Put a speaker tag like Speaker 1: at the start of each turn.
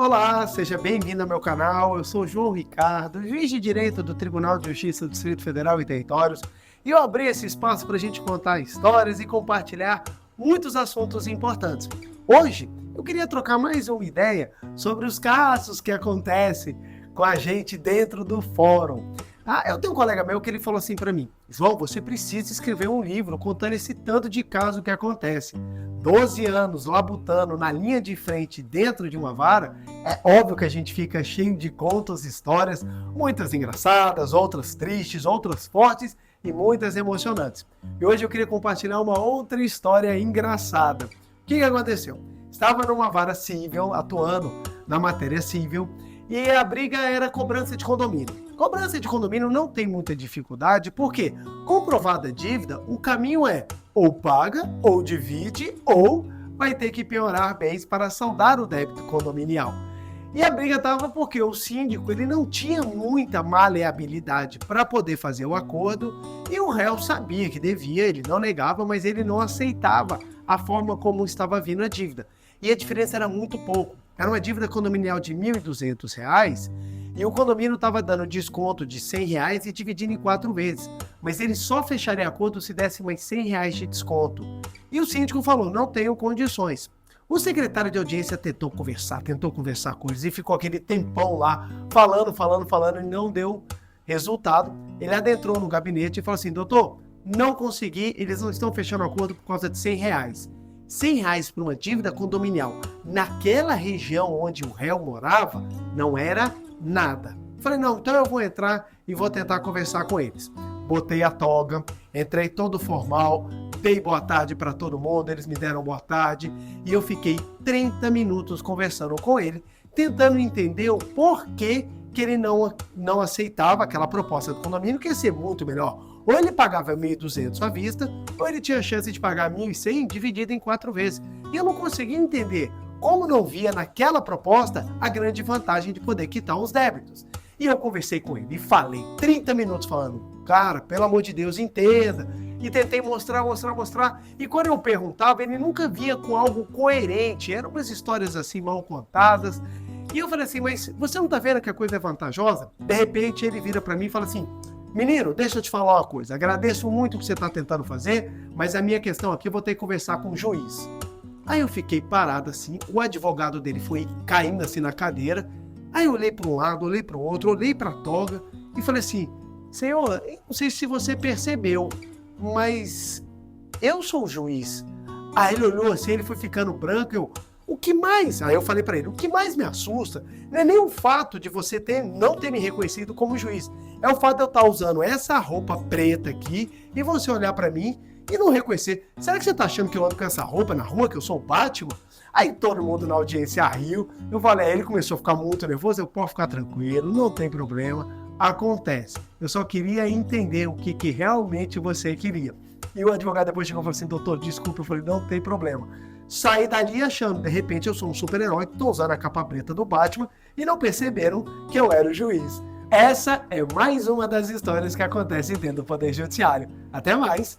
Speaker 1: Olá, seja bem-vindo ao meu canal. Eu sou João Ricardo, juiz de direito do Tribunal de Justiça do Distrito Federal e Territórios, e eu abri esse espaço para a gente contar histórias e compartilhar muitos assuntos importantes. Hoje, eu queria trocar mais uma ideia sobre os casos que acontecem com a gente dentro do fórum. Eu tenho um colega meu que ele falou assim para mim: João, você precisa escrever um livro contando esse tanto de caso que acontece. 12 anos labutando na linha de frente dentro de uma vara, é óbvio que a gente fica cheio de contos, histórias, muitas engraçadas, outras tristes, outras fortes e muitas emocionantes. E hoje eu queria compartilhar uma outra história engraçada. O que aconteceu? Estava numa vara civil, atuando na matéria civil, e a briga era cobrança de condomínio. Cobrança de condomínio não tem muita dificuldade, porque comprovada a dívida, o caminho é ou paga, ou divide, ou vai ter que piorar bens para saldar o débito condominial. E a briga estava porque o síndico ele não tinha muita maleabilidade para poder fazer o acordo, e o réu sabia que devia, ele não negava, mas ele não aceitava a forma como estava vindo a dívida. E a diferença era muito pouco. Era uma dívida condominial de R$ 1.200 e o condomínio estava dando desconto de R$ 100 e dividindo em 4 vezes. Mas ele só fecharia acordo se desse mais R$ 100 de desconto. E o síndico falou: não tenho condições. O secretário de audiência tentou conversar com eles e ficou aquele tempão lá, falando e não deu resultado. Ele adentrou no gabinete e falou assim: doutor, não consegui, eles não estão fechando acordo por causa de R$ 100. R$100 para uma dívida condominial naquela região onde o réu morava não era nada. Falei: não, então eu vou entrar e vou tentar conversar com eles. Botei a toga, entrei todo formal, dei boa tarde para todo mundo, eles me deram boa tarde e eu fiquei 30 minutos conversando com ele, tentando entender o porquê que ele não aceitava aquela proposta do condomínio, que ia ser muito melhor. Ou ele pagava 1.200 à vista, ou ele tinha a chance de pagar 1.100 dividido em 4 vezes. E eu não conseguia entender como não via naquela proposta a grande vantagem de poder quitar os débitos. E eu conversei com ele e falei 30 minutos falando: cara, pelo amor de Deus, entenda. E tentei mostrar. E quando eu perguntava, ele nunca vinha com algo coerente. Eram umas histórias assim mal contadas. E eu falei assim: mas você não tá vendo que a coisa é vantajosa? De repente ele vira para mim e fala assim: menino, deixa eu te falar uma coisa, agradeço muito o que você está tentando fazer, mas a minha questão aqui eu vou ter que conversar com o juiz. Aí eu fiquei parado assim, o advogado dele foi caindo assim na cadeira, aí eu olhei para um lado, olhei para o outro, olhei para a toga e falei assim: senhor, eu não sei se você percebeu, mas eu sou o juiz. Aí ele olhou assim, ele foi ficando branco, o que mais? Aí eu falei para ele: o que mais me assusta não é nem o fato de você não ter me reconhecido como juiz. É o fato de eu estar usando essa roupa preta aqui e você olhar para mim e não reconhecer. Será que você tá achando que eu ando com essa roupa na rua, que eu sou o Batman? Aí todo mundo na audiência riu. Eu falei, aí ele começou a ficar muito nervoso. Eu posso ficar tranquilo, não tem problema. Acontece. Eu só queria entender o que realmente você queria. E o advogado depois chegou e falou assim: doutor, desculpa. Eu falei: não tem problema. Saí dali achando, de repente, eu sou um super-herói que estou usando a capa preta do Batman e não perceberam que eu era o juiz. Essa é mais uma das histórias que acontecem dentro do Poder Judiciário. Até mais!